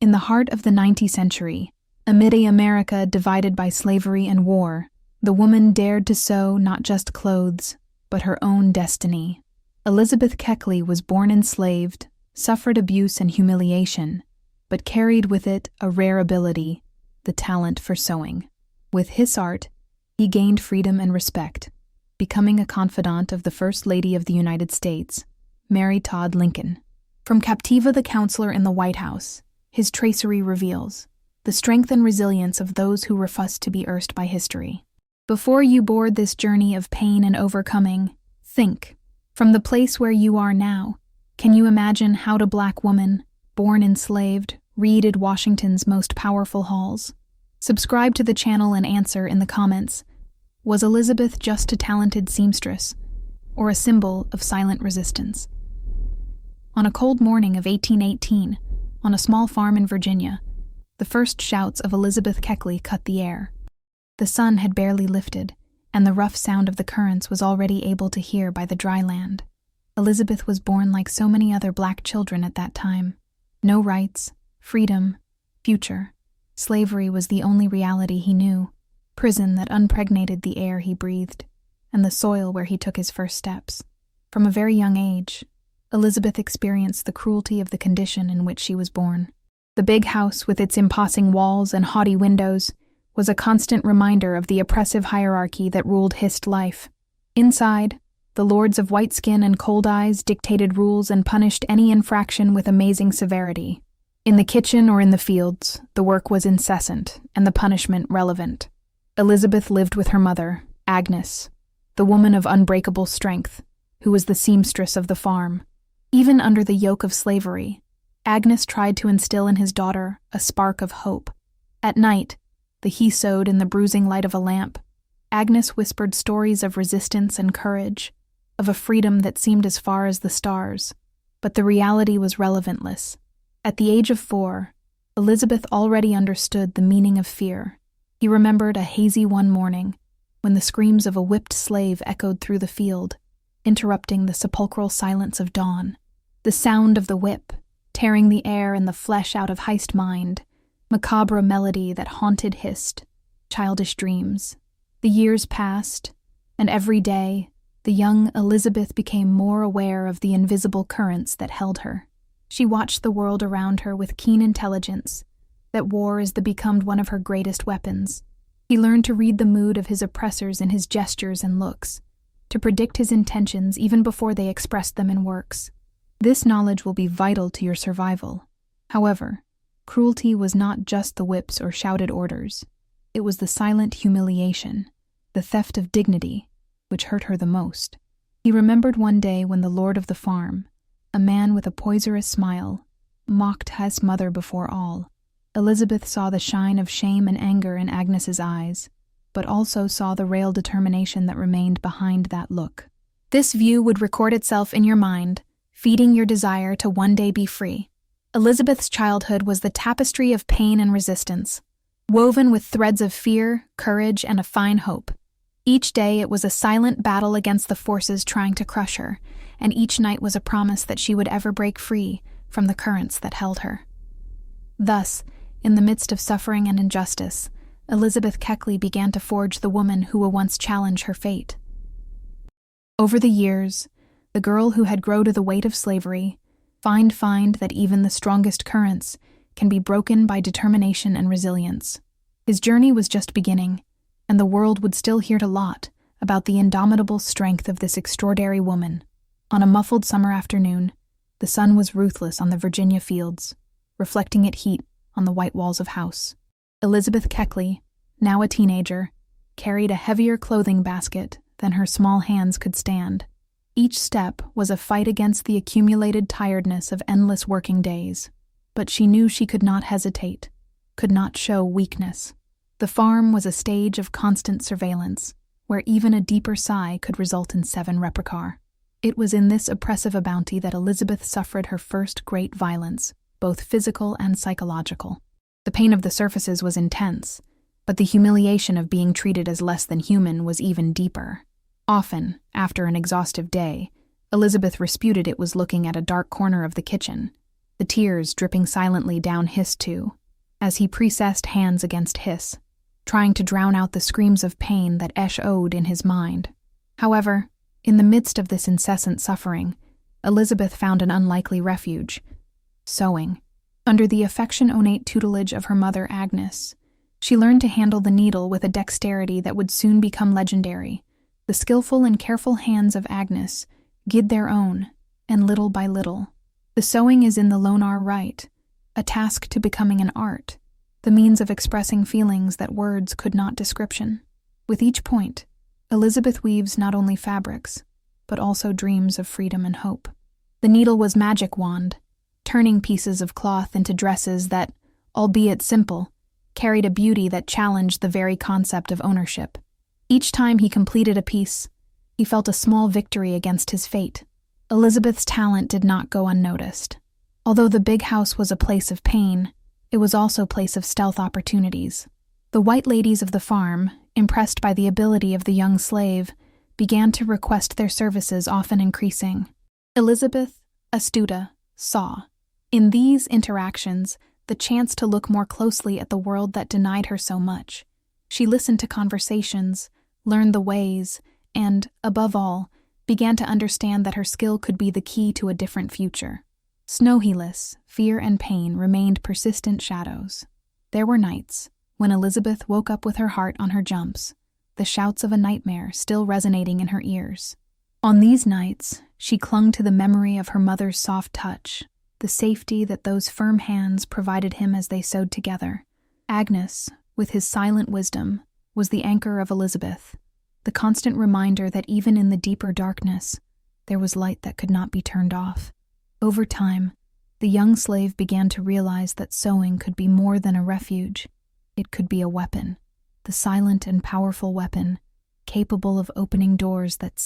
In the heart of the 19th century, amid a America divided by slavery and war, the woman dared to sew not just clothes, but her own destiny. Elizabeth Keckley was born enslaved, suffered abuse and humiliation, but carried with it a rare ability, the talent for sewing. With his art, he gained freedom and respect, becoming a confidant of the First Lady of the United States, Mary Todd Lincoln. From Captiva the counselor in the White House, his tracery reveals the strength and resilience of those who refuse to be erased by history. Before you board this journey of pain and overcoming, think, from the place where you are now, can you imagine how a Black woman, born enslaved, read Washington's most powerful halls? Subscribe to the channel and answer in the comments. Was Elizabeth just a talented seamstress, or a symbol of silent resistance? On a cold morning of 1818, on a small farm in Virginia, the first shouts of Elizabeth Keckley cut the air. The sun had barely lifted, and the rough sound of the currents was already able to hear by the dry land. Elizabeth was born like so many other Black children at that time. No rights, freedom, future. Slavery was the only reality he knew, prison that impregnated the air he breathed, and the soil where he took his first steps. From a very young age, Elizabeth experienced the cruelty of the condition in which she was born. The big house, with its imposing walls and haughty windows, was a constant reminder of the oppressive hierarchy that ruled his life. Inside, the lords of white skin and cold eyes dictated rules and punished any infraction with amazing severity. In the kitchen or in the fields, the work was incessant and the punishment relevant. Elizabeth lived with her mother, Agnes, the woman of unbreakable strength, who was the seamstress of the farm. Even under the yoke of slavery, Agnes tried to instill in his daughter a spark of hope. At night, he sewed in the bruising light of a lamp. Agnes whispered stories of resistance and courage, of a freedom that seemed as far as the stars, but the reality was relevantless. At the age of 4, Elizabeth already understood the meaning of fear. He remembered a hazy one morning, when the screams of a whipped slave echoed through the field, interrupting the sepulchral silence of dawn. The sound of the whip, tearing the air and the flesh out of his mind, macabre melody that haunted his childish dreams. The years passed, and every day, the young Elizabeth became more aware of the invisible currents that held her. She watched the world around her with keen intelligence, that war is become one of her greatest weapons. He learned to read the mood of his oppressors in his gestures and looks, to predict his intentions even before they expressed them in works. This knowledge will be vital to your survival. However, cruelty was not just the whips or shouted orders. It was the silent humiliation, the theft of dignity, which hurt her the most. He remembered one day when the lord of the farm, a man with a poisonous smile, mocked his mother before all. Elizabeth saw the shine of shame and anger in Agnes's eyes, but also saw the real determination that remained behind that look. This view would record itself in your mind, feeding your desire to one day be free. Elizabeth's childhood was the tapestry of pain and resistance, woven with threads of fear, courage, and a fine hope. Each day it was a silent battle against the forces trying to crush her, and each night was a promise that she would ever break free from the currents that held her. Thus, in the midst of suffering and injustice, Elizabeth Keckley began to forge the woman who will once challenge her fate. Over the years, the girl who had grown to the weight of slavery find that even the strongest currents can be broken by determination and resilience. His journey was just beginning, and the world would still hear a lot about the indomitable strength of this extraordinary woman. On a muffled summer afternoon, the sun was ruthless on the Virginia fields, reflecting its heat on the white walls of house. Elizabeth Keckley, now a teenager, carried a heavier clothing basket than her small hands could stand. Each step was a fight against the accumulated tiredness of endless working days, but she knew she could not hesitate, could not show weakness. The farm was a stage of constant surveillance, where even a deeper sigh could result in 7 repricar. It was in this oppressive bounty that Elizabeth suffered her first great violence, both physical and psychological. The pain of the surfaces was intense, but the humiliation of being treated as less than human was even deeper. Often, after an exhaustive day, Elizabeth disputed it was looking at a dark corner of the kitchen. the tears dripping silently down his too, as he pressed hands against his, trying to drown out the screams of pain that echoed in his mind. However, in the midst of this incessant suffering, Elizabeth found an unlikely refuge: sewing. Under the affection-ornate tutelage of her mother Agnes, she learned to handle the needle with a dexterity that would soon become legendary. The skillful and careful hands of Agnes guide their own, and little by little, the sewing is in the Lonar right, a task to becoming an art, the means of expressing feelings that words could not description. With each point, Elizabeth weaves not only fabrics, but also dreams of freedom and hope. The needle was magic wand, turning pieces of cloth into dresses that, albeit simple, carried a beauty that challenged the very concept of ownership. Each time he completed a piece, he felt a small victory against his fate. Elizabeth's talent did not go unnoticed. Although the big house was a place of pain, it was also a place of stealth opportunities. The white ladies of the farm, impressed by the ability of the young slave, began to request their services, often increasing. Elizabeth, astuta, saw, in these interactions, the chance to look more closely at the world that denied her so much. She listened to conversations, learned the ways, and, above all, began to understand that her skill could be the key to a different future. Snowyless, fear and pain remained persistent shadows. There were nights when Elizabeth woke up with her heart on her jumps, the shouts of a nightmare still resonating in her ears. On these nights, she clung to the memory of her mother's soft touch, the safety that those firm hands provided him as they sewed together. Agnes, with his silent wisdom, was the anchor of Elizabeth, the constant reminder that even in the deeper darkness, there was light that could not be turned off. Over time, the young slave began to realize that sewing could be more than a refuge. It could be a weapon, the silent and powerful weapon, capable of opening doors that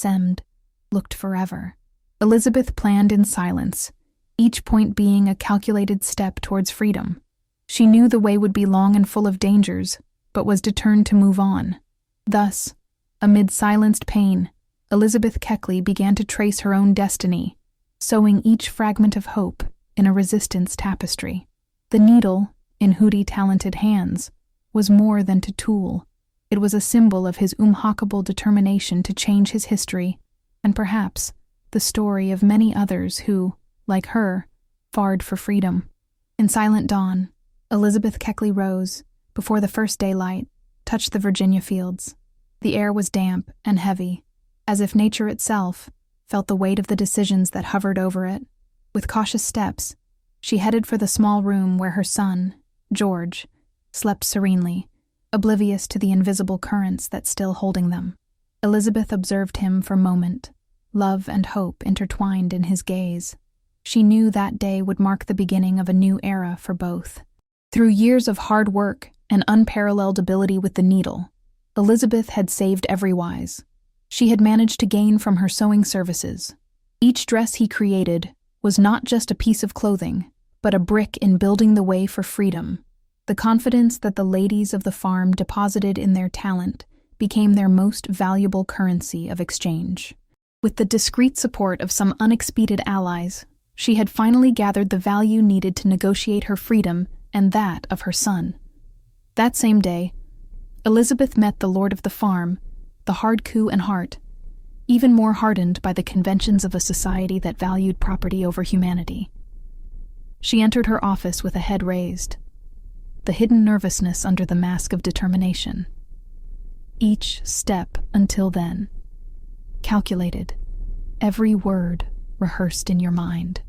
looked forever. Elizabeth planned in silence, each point being a calculated step towards freedom. She knew the way would be long and full of dangers, but was determined to move on. Thus, amid silenced pain, Elizabeth Keckley began to trace her own destiny, sewing each fragment of hope in a resistance tapestry. The needle, in Hootie talented hands, was more than a tool. It was a symbol of his unhackable determination to change his history, and perhaps the story of many others who, like her, fought for freedom. In silent dawn, Elizabeth Keckley rose, before the first daylight touched the Virginia fields. The air was damp and heavy, as if nature itself felt the weight of the decisions that hovered over it. With cautious steps, she headed for the small room where her son, George, slept serenely, oblivious to the invisible currents that still holding them. Elizabeth observed him for a moment, love and hope intertwined in his gaze. She knew that day would mark the beginning of a new era for both. Through years of hard work and unparalleled ability with the needle, Elizabeth had saved everywise. She had managed to gain from her sewing services. Each dress he created was not just a piece of clothing, but a brick in building the way for freedom. The confidence that the ladies of the farm deposited in their talent became their most valuable currency of exchange. With the discreet support of some unexpected allies, she had finally gathered the value needed to negotiate her freedom and that of her son. That same day, Elizabeth met the lord of the farm, the hard-coup and heart, even more hardened by the conventions of a society that valued property over humanity. She entered her office with a head raised, the hidden nervousness under the mask of determination. Each step until then, calculated, every word rehearsed in your mind.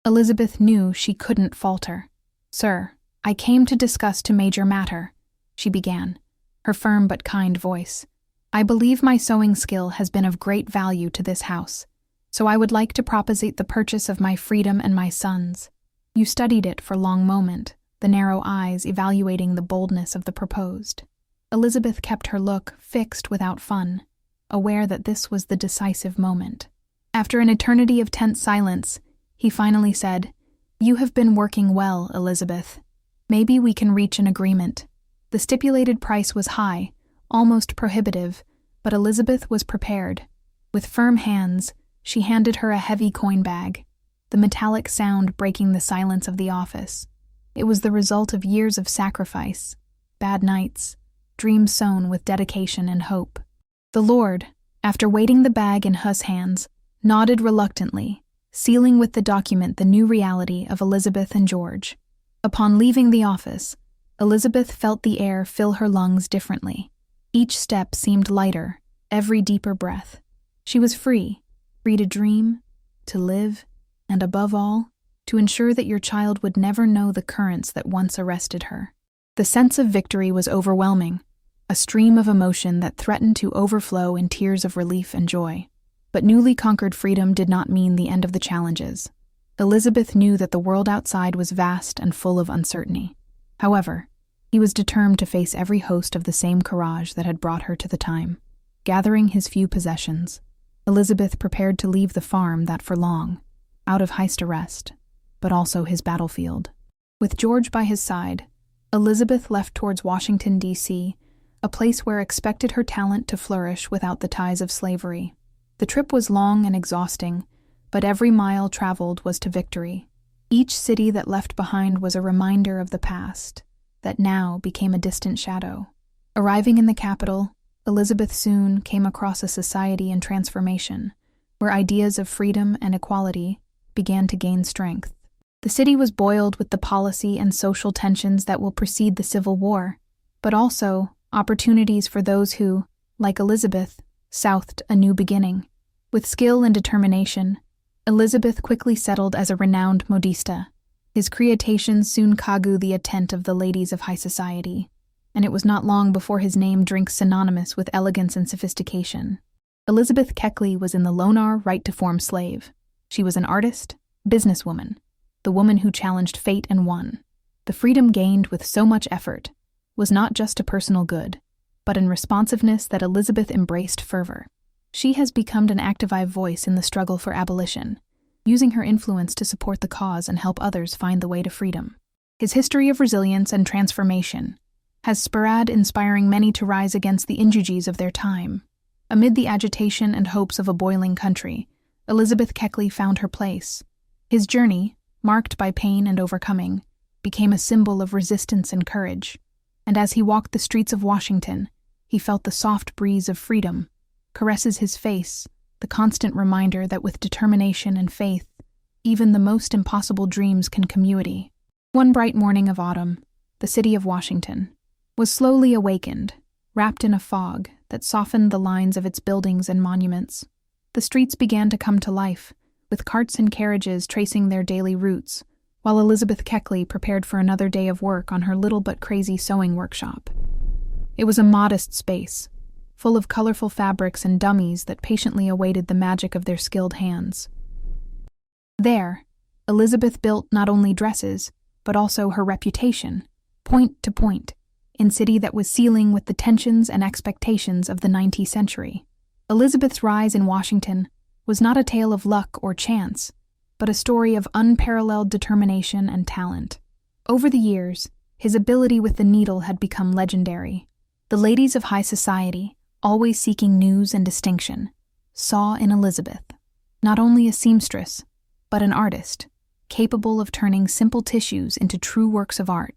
Elizabeth knew she couldn't falter. "Sir, I came to discuss a major matter," she began, her firm but kind voice. "I believe my sewing skill has been of great value to this house, so I would like to proposite the purchase of my freedom and my son's." You studied it for a long moment, the narrow eyes evaluating the boldness of the proposed. Elizabeth kept her look fixed without fun, aware that this was the decisive moment. After an eternity of tense silence, he finally said, "You have been working well, Elizabeth. Maybe we can reach an agreement." The stipulated price was high, almost prohibitive, but Elizabeth was prepared. With firm hands, she handed her a heavy coin bag. the metallic sound breaking the silence of the office. It was the result of years of sacrifice, bad nights, dreams sown with dedication and hope. The Lord, after weighting the bag in Huss' hands, nodded reluctantly, sealing with the document the new reality of Elizabeth and George. Upon leaving the office, Elizabeth felt the air fill her lungs differently. Each step seemed lighter, every deeper breath. She was free to dream, to live, and above all, to ensure that your child would never know the currents that once arrested her. The sense of victory was overwhelming, a stream of emotion that threatened to overflow in tears of relief and joy. But newly conquered freedom did not mean the end of the challenges. Elizabeth knew that the world outside was vast and full of uncertainty. However, he was determined to face every host of the same courage that had brought her to the time. Gathering his few possessions, Elizabeth prepared to leave the farm that for long, out of Heist arrest, but also his battlefield. With George by his side, Elizabeth left towards Washington, D.C., a place where expected her talent to flourish without the ties of slavery. The trip was long and exhausting, but every mile traveled was to victory. Each city that left behind was a reminder of the past, that now became a distant shadow. Arriving in the capital, Elizabeth soon came across a society in transformation, where ideas of freedom and equality began to gain strength. The city was boiled with the policy and social tensions that will precede the Civil War, but also opportunities for those who, like Elizabeth, southed a new beginning. With skill and determination, Elizabeth quickly settled as a renowned modista. His creations soon caught the attent of the ladies of high society, and it was not long before his name drank synonymous with elegance and sophistication. Elizabeth Keckley was in the Lonar right-to-form slave. She was an artist, businesswoman, the woman who challenged fate and won. The freedom gained with so much effort was not just a personal good, but in responsiveness that Elizabeth embraced fervor. She has become an active voice in the struggle for abolition, using her influence to support the cause and help others find the way to freedom. His history of resilience and transformation has spurred inspiring many to rise against the injustices of their time. Amid the agitation and hopes of a boiling country, Elizabeth Keckley found her place. His journey, marked by pain and overcoming, became a symbol of resistance and courage. And as he walked the streets of Washington, he felt the soft breeze of freedom caresses his face, the constant reminder that with determination and faith, even the most impossible dreams can community. One bright morning of autumn, the city of Washington was slowly awakened, wrapped in a fog that softened the lines of its buildings and monuments. The streets began to come to life, with carts and carriages tracing their daily routes, while Elizabeth Keckley prepared for another day of work on her little but crazy sewing workshop. It was a modest space, full of colorful fabrics and dummies that patiently awaited the magic of their skilled hands. There, Elizabeth built not only dresses, but also her reputation, point to point, in city that was seething with the tensions and expectations of the 19th century. Elizabeth's rise in Washington was not a tale of luck or chance, but a story of unparalleled determination and talent. Over the years, his ability with the needle had become legendary. The ladies of high society, always seeking news and distinction, saw in Elizabeth not only a seamstress, but an artist, capable of turning simple tissues into true works of art.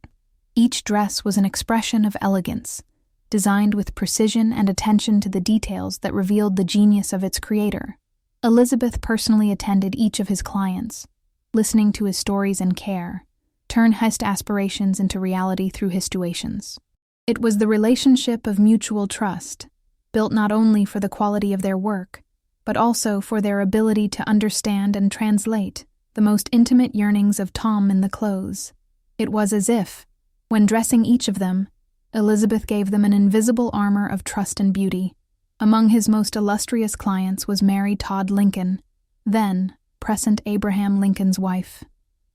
Each dress was an expression of elegance, designed with precision and attention to the details that revealed the genius of its creator. Elizabeth personally attended each of his clients, listening to his stories and care, turn his aspirations into reality through his tuitions. It was the relationship of mutual trust, built not only for the quality of their work, but also for their ability to understand and translate the most intimate yearnings of Tom in the clothes. It was as if, when dressing each of them, Elizabeth gave them an invisible armor of trust and beauty. Among his most illustrious clients was Mary Todd Lincoln, then President Abraham Lincoln's wife.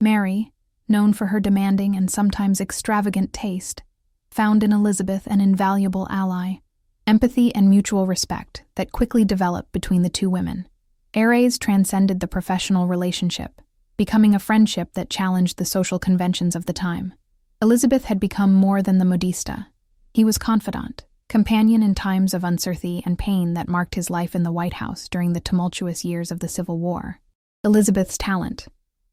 Mary, known for her demanding and sometimes extravagant taste, found in Elizabeth an invaluable ally, empathy and mutual respect that quickly developed between the two women. Ares transcended the professional relationship, becoming a friendship that challenged the social conventions of the time. Elizabeth had become more than the modista. He was confidant, companion in times of uncertainty and pain that marked his life in the White House during the tumultuous years of the Civil War. Elizabeth's talent,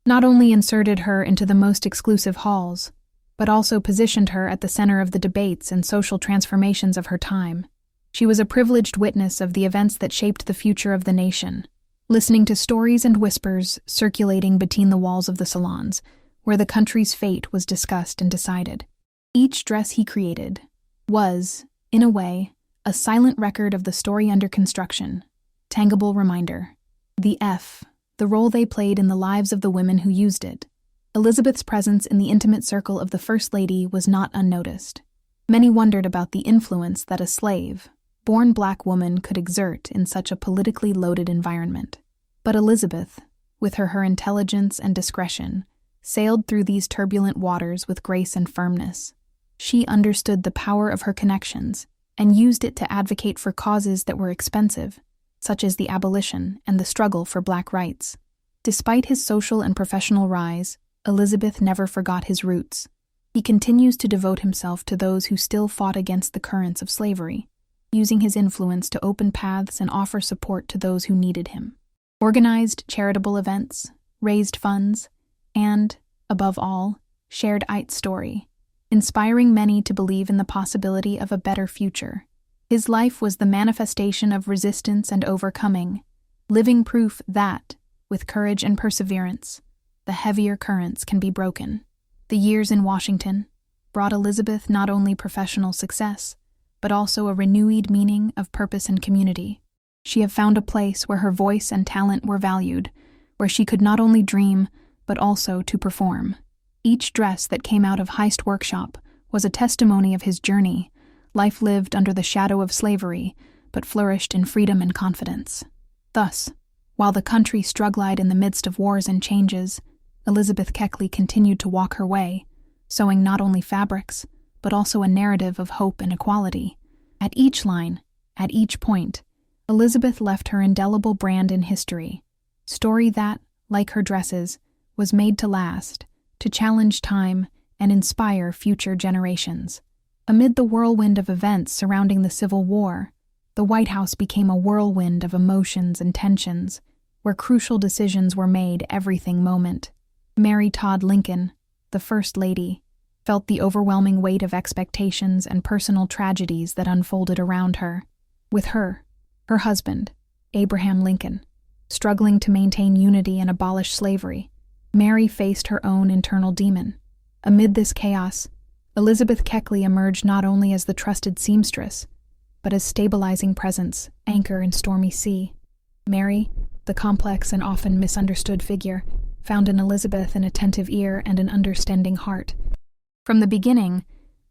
not only inserted her into the most exclusive halls, but also positioned her at the center of the debates and social transformations of her time. She was a privileged witness of the events that shaped the future of the nation, listening to stories and whispers circulating between the walls of the salons, where the country's fate was discussed and decided. Each dress he created was, in a way, a silent record of the story under construction. Tangible reminder. The role they played in the lives of the women who used it. Elizabeth's presence in the intimate circle of the First Lady was not unnoticed. Many wondered about the influence that a slave-born black woman could exert in such a politically loaded environment. But Elizabeth, with her intelligence and discretion, sailed through these turbulent waters with grace and firmness. She understood the power of her connections and used it to advocate for causes that were expensive, such as the abolition and the struggle for black rights. Despite his social and professional rise, Elizabeth never forgot his roots. He continues to devote himself to those who still fought against the currents of slavery, using his influence to open paths and offer support to those who needed him. Organized charitable events, raised funds, and, above all, shared Ite's story, inspiring many to believe in the possibility of a better future. His life was the manifestation of resistance and overcoming, living proof that, with courage and perseverance, the heavier currents can be broken. The years in Washington brought Elizabeth not only professional success, but also a renewed meaning of purpose and community. She had found a place where her voice and talent were valued, where she could not only dream, but also to perform. Each dress that came out of Heist Workshop was a testimony of his journey, life lived under the shadow of slavery, but flourished in freedom and confidence. Thus, while the country struggled in the midst of wars and changes, Elizabeth Keckley continued to walk her way, sewing not only fabrics, but also a narrative of hope and equality. At each line, at each point, Elizabeth left her indelible brand in history, story that, like her dresses, was made to last, to challenge time and inspire future generations. Amid the whirlwind of events surrounding the Civil War, the White House became a whirlwind of emotions and tensions, where crucial decisions were made every moment. Mary Todd Lincoln, the First Lady, felt the overwhelming weight of expectations and personal tragedies that unfolded around her. With her husband, Abraham Lincoln, struggling to maintain unity and abolish slavery, Mary faced her own internal demon. Amid this chaos, Elizabeth Keckley emerged not only as the trusted seamstress, but as stabilizing presence, anchor in stormy sea. Mary, the complex and often misunderstood figure, found in Elizabeth an attentive ear and an understanding heart. From the beginning,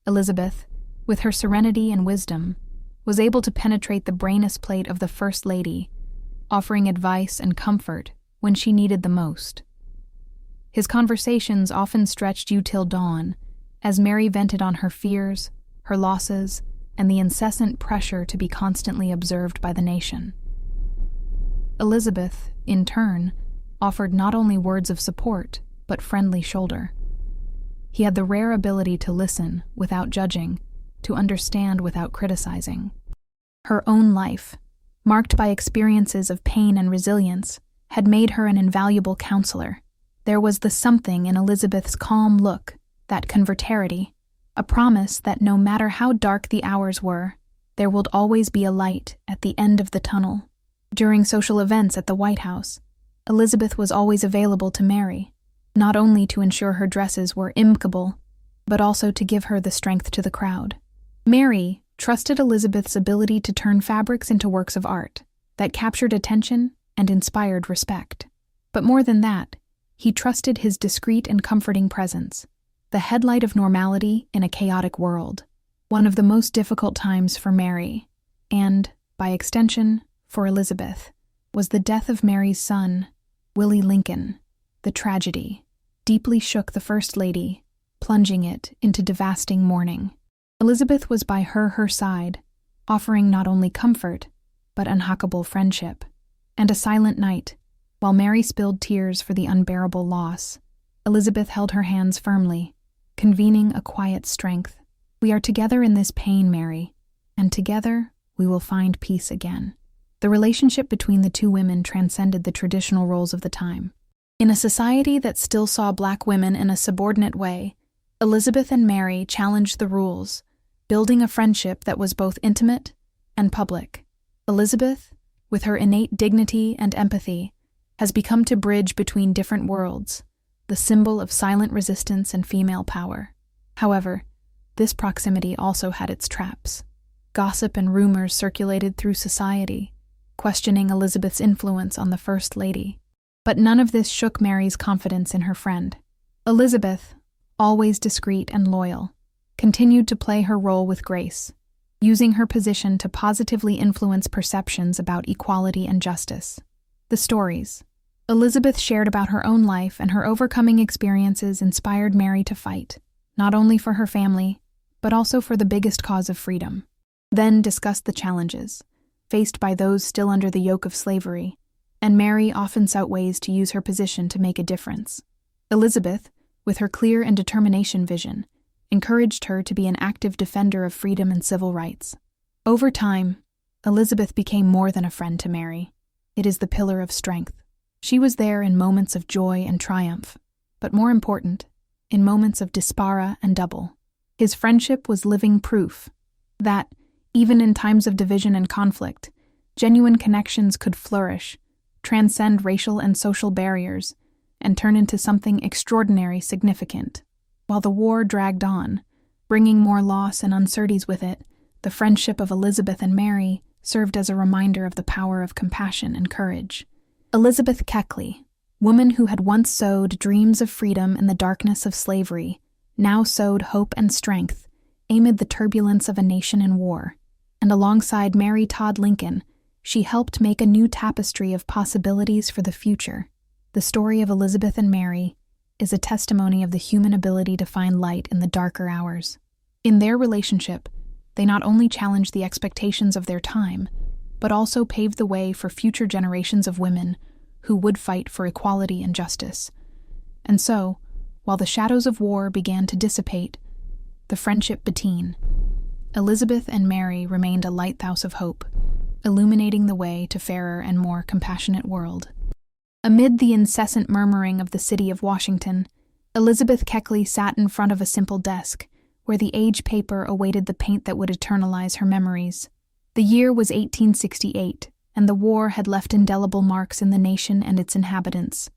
Elizabeth, with her serenity and wisdom, was able to penetrate the brainless plate of the First Lady, offering advice and comfort when she needed the most. His conversations often stretched till dawn, as Mary vented on her fears, her losses, and the incessant pressure to be constantly observed by the nation. Elizabeth, in turn, offered not only words of support, but friendly shoulder. He had the rare ability to listen without judging, to understand without criticizing. Her own life, marked by experiences of pain and resilience, had made her an invaluable counselor. There was the something in Elizabeth's calm look, that converterity, a promise that no matter how dark the hours were, there would always be a light at the end of the tunnel. During social events at the White House, Elizabeth was always available to Mary, not only to ensure her dresses were impeccable, but also to give her the strength to the crowd. Mary trusted Elizabeth's ability to turn fabrics into works of art that captured attention and inspired respect. But more than that, he trusted his discreet and comforting presence, the headlight of normality in a chaotic world. One of the most difficult times for Mary, and, by extension, for Elizabeth, was the death of Mary's son, Willie Lincoln. The tragedy deeply shook the First Lady, plunging it into devastating mourning. Elizabeth was by her side, offering not only comfort, but unhackable friendship. And a silent night, while Mary spilled tears for the unbearable loss, Elizabeth held her hands firmly, convening a quiet strength. "We are together in this pain, Mary, and together we will find peace again." The relationship between the two women transcended the traditional roles of the time. In a society that still saw Black women in a subordinate way, Elizabeth and Mary challenged the rules, building a friendship that was both intimate and public. Elizabeth, with her innate dignity and empathy, has become to bridge between different worlds, the symbol of silent resistance and female power. However, this proximity also had its traps. Gossip and rumors circulated through society, questioning Elizabeth's influence on the First Lady. But none of this shook Mary's confidence in her friend. Elizabeth, always discreet and loyal, continued to play her role with grace, using her position to positively influence perceptions about equality and justice. The stories Elizabeth shared about her own life and her overcoming experiences inspired Mary to fight, not only for her family, but also for the biggest cause of freedom. Then discussed the challenges faced by those still under the yoke of slavery, and Mary often sought ways to use her position to make a difference. Elizabeth, with her clear and determination vision, encouraged her to be an active defender of freedom and civil rights. Over time, Elizabeth became more than a friend to Mary. It is the pillar of strength. She was there in moments of joy and triumph, but more important, in moments of despair and double. His friendship was living proof that, even in times of division and conflict, genuine connections could flourish, transcend racial and social barriers, and turn into something extraordinary significant. While the war dragged on, bringing more loss and uncertainties with it, the friendship of Elizabeth and Mary served as a reminder of the power of compassion and courage. Elizabeth Keckley, woman who had once sowed dreams of freedom in the darkness of slavery, now sowed hope and strength amid the turbulence of a nation in war. And alongside Mary Todd Lincoln, she helped make a new tapestry of possibilities for the future. The story of Elizabeth and Mary is a testimony of the human ability to find light in the darker hours. In their relationship, they not only challenged the expectations of their time, but also paved the way for future generations of women who would fight for equality and justice. And so, while the shadows of war began to dissipate, the friendship between Elizabeth and Mary remained a lighthouse of hope, illuminating the way to fairer and more compassionate world. Amid the incessant murmuring of the city of Washington, Elizabeth Keckley sat in front of a simple desk, where the age paper awaited the paint that would eternalize her memories. The year was 1868, and the war had left indelible marks in the nation and its inhabitants.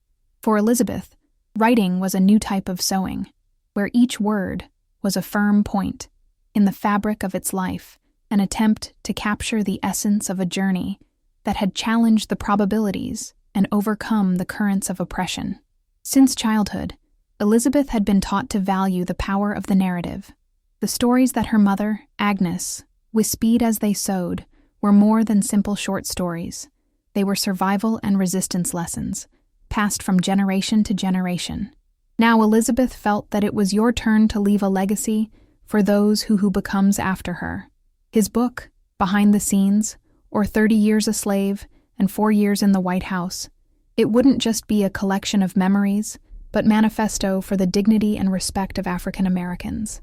For Elizabeth, writing was a new type of sewing, where each word was a firm point in the fabric of its life, an attempt to capture the essence of a journey that had challenged the probabilities and overcome the currents of oppression. Since childhood, Elizabeth had been taught to value the power of the narrative. The stories that her mother, Agnes, wispied as they sewed, were more than simple short stories. They were survival and resistance lessons, passed from generation to generation. Now Elizabeth felt that it was your turn to leave a legacy for those who becomes after her. His book, Behind the Scenes, or 30 Years a Slave and 4 Years in the White House, it wouldn't just be a collection of memories, but manifesto for the dignity and respect of African Americans.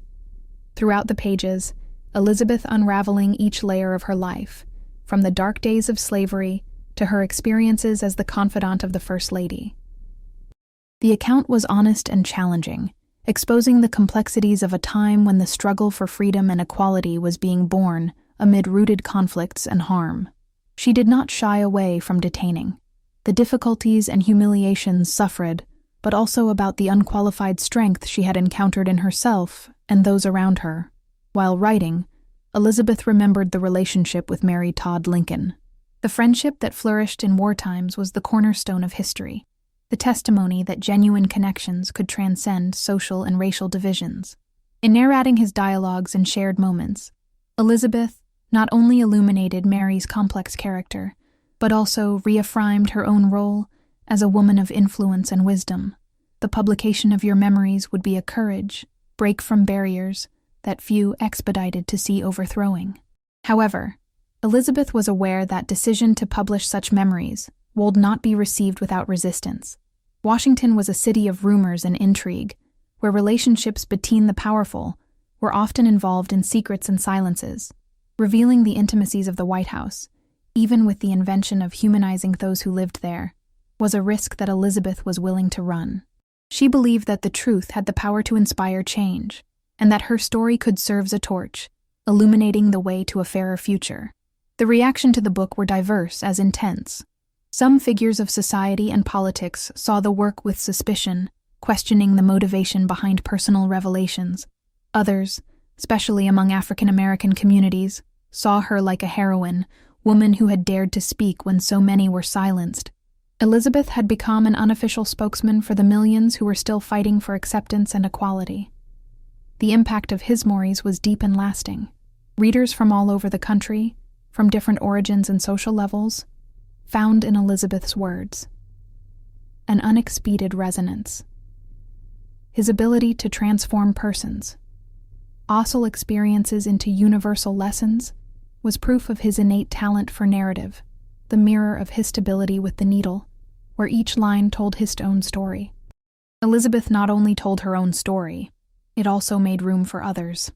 Throughout the pages, Elizabeth unraveling each layer of her life, from the dark days of slavery to her experiences as the confidant of the First Lady. The account was honest and challenging, exposing the complexities of a time when the struggle for freedom and equality was being born amid rooted conflicts and harm. She did not shy away from detailing the difficulties and humiliations suffered, but also about the unqualified strength she had encountered in herself and those around her. While writing, Elizabeth remembered the relationship with Mary Todd Lincoln. The friendship that flourished in war times was the cornerstone of history, the testimony that genuine connections could transcend social and racial divisions. In narrating his dialogues and shared moments, Elizabeth not only illuminated Mary's complex character, but also reaffirmed her own role as a woman of influence and wisdom. The publication of your memories would be a courage, break from barriers that few expedited to see overthrowing. However, Elizabeth was aware that decision to publish such memories would not be received without resistance. Washington was a city of rumors and intrigue, where relationships between the powerful were often involved in secrets and silences, revealing the intimacies of the White House, even with the invention of humanizing those who lived there. was a risk that Elizabeth was willing to run. She believed that the truth had the power to inspire change, and that her story could serve as a torch, illuminating the way to a fairer future. The reaction to the book were diverse as intense. Some figures of society and politics saw the work with suspicion, questioning the motivation behind personal revelations. Others, especially among African American communities, saw her like a heroine, woman who had dared to speak when so many were silenced. Elizabeth had become an unofficial spokesman for the millions who were still fighting for acceptance and equality. The impact of his stories was deep and lasting. Readers from all over the country, from different origins and social levels, found in Elizabeth's words an unexpected resonance. His ability to transform persons, hostile experiences into universal lessons, was proof of his innate talent for narrative, the mirror of his stability with the needle, where each line told his own story. Elizabeth not only told her own story, it also made room for others.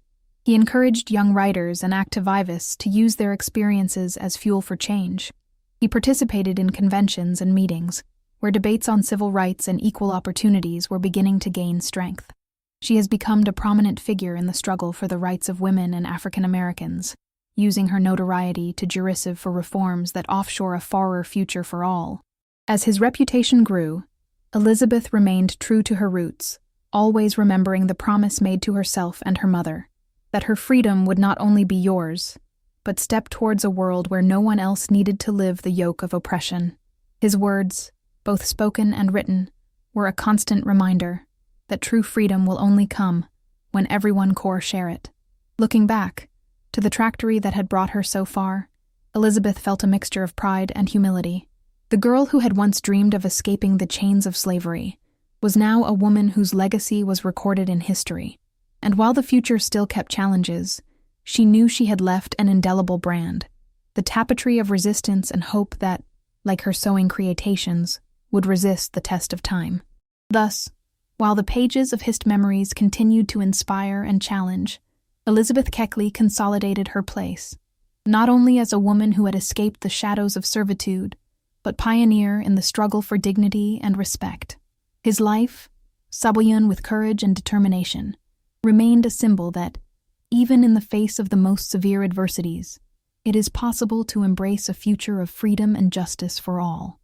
He encouraged young writers and activists to use their experiences as fuel for change. He participated in conventions and meetings, where debates on civil rights and equal opportunities were beginning to gain strength. She has become a prominent figure in the struggle for the rights of women and African Americans, using her notoriety to derisive for reforms that offshore a fairer future for all. As his reputation grew, Elizabeth remained true to her roots, always remembering the promise made to herself and her mother, that her freedom would not only be yours, but step towards a world where no one else needed to live the yoke of oppression. His words, both spoken and written, were a constant reminder that true freedom will only come when everyone share it. Looking back to the trajectory that had brought her so far, Elizabeth felt a mixture of pride and humility. The girl who had once dreamed of escaping the chains of slavery was now a woman whose legacy was recorded in history. And while the future still kept challenges, she knew she had left an indelible brand, the tapestry of resistance and hope that, like her sewing creations, would resist the test of time. Thus, while the pages of his memories continued to inspire and challenge, Elizabeth Keckley consolidated her place, not only as a woman who had escaped the shadows of servitude, but pioneer in the struggle for dignity and respect. His life, subhuman with courage and determination, remained a symbol that, even in the face of the most severe adversities, it is possible to embrace a future of freedom and justice for all.